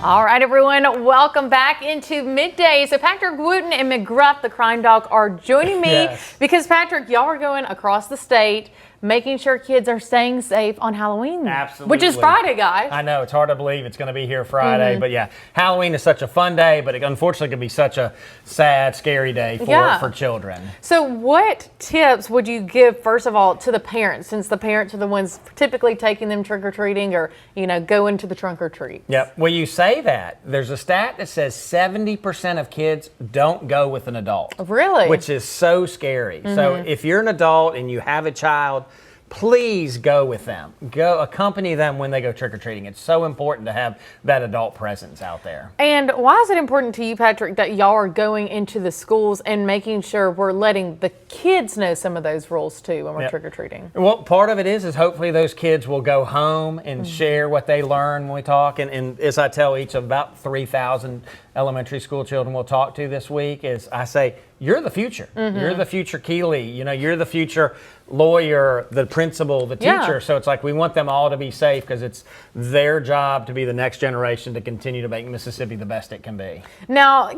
All right, everyone, welcome back into Midday. So Patrick Wooten and McGruff, the crime dog, are joining me because, Patrick, y'all are going across the state making sure kids are staying safe on Halloween. Absolutely. Which is Friday, guys. I know, it's hard to believe it's going to be here Friday, but yeah, Halloween is such a fun day, but it unfortunately can be such a sad, scary day for children. So what tips would you give, first of all, to the parents, since the parents are the ones typically taking them trick-or-treating or, going to the trunk or treat? Yep. Well, you say that. There's a stat that says 70% of kids don't go with an adult. Really? Which is so scary. So if you're an adult and you have a child, please go with them. Go accompany them when they go trick-or-treating. It's so important to have that adult presence out there. And why is it important to you, Patrick, that y'all are going into the schools and making sure we're letting the kids know some of those rules too when we're trick-or-treating? Well, part of it is hopefully those kids will go home and share what they learn when we talk. And as I tell each of about 3,000 elementary school children we'll talk to this week, is I say, you're the future. You're the future Keeley. You're the future lawyer, the principal, the teacher. So it's like we want them all to be safe because it's their job to be the next generation to continue to make Mississippi the best it can be. Now,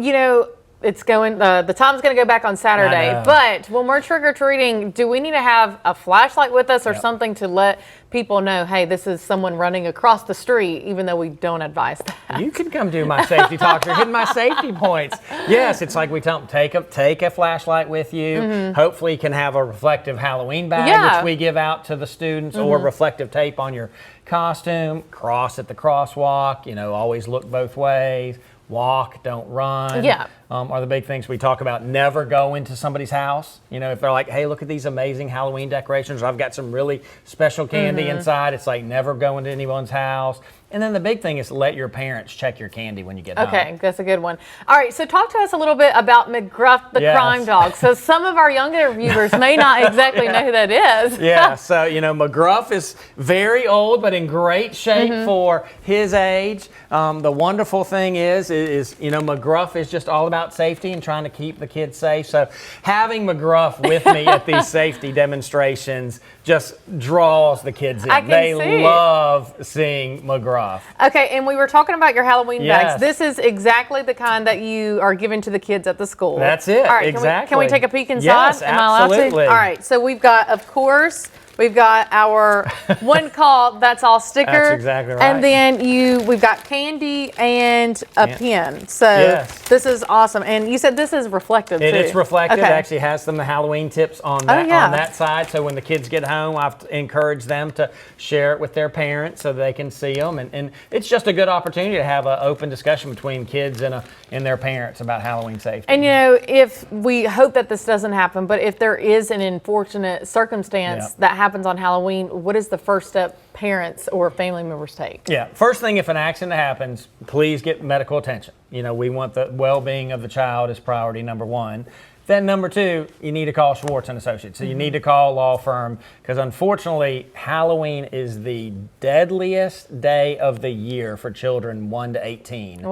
it's going, the time's going to go back on Saturday, but when we're trick-or-treating, do we need to have a flashlight with us or something to let people know, hey, this is someone running across the street, even though we don't advise that? You can come do my safety talks or hitting my safety points. Yes, it's like we tell them, take a flashlight with you. Hopefully you can have a reflective Halloween bag, which we give out to the students, or reflective tape on your costume. Cross at the crosswalk, always look both ways. Walk, don't run. Are the big things we talk about. Never go into somebody's house. If they're like, hey, look at these amazing Halloween decorations, or I've got some really special candy inside. It's like never go into anyone's house. And then the big thing is let your parents check your candy when you get home. Okay, that's a good one. All right, so talk to us a little bit about McGruff, the crime dog. So some of our younger viewers may not exactly know who that is. So, McGruff is very old, but in great shape for his age. The wonderful thing is McGruff is just all about safety and trying to keep the kids safe. So having McGruff with me at these safety demonstrations just draws the kids in. They love seeing McGruff. Okay, and we were talking about your Halloween bags. This is exactly the kind that you are giving to the kids at the school. That's it. All right, exactly. Can we take a peek inside? Yes, absolutely. All right, so we've got, of course, we've got our one called That's All sticker. That's exactly right. And then we've got candy and a pen. So this is awesome. And you said this is reflective too. It's reflective. It actually has some Halloween tips on that, on that side. So when the kids get home, I've encouraged them to share it with their parents so they can see them. And it's just a good opportunity to have an open discussion between kids and their parents about Halloween safety. And if we hope that this doesn't happen, but if there is an unfortunate circumstance that happens on Halloween, what is the first step parents or family members take? First thing, if an accident happens, please get medical attention. We want the well-being of the child as priority number one. Then number two, you need to call Schwartz and Associates. So you need to call a law firm because unfortunately, Halloween is the deadliest day of the year for children 1 to 18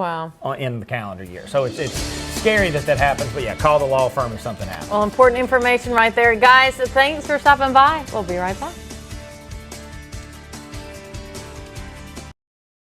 in the calendar year. So it's scary that happens, but call the law firm if something happens. Well, important information right there. Guys, thanks for stopping by. We'll be right back.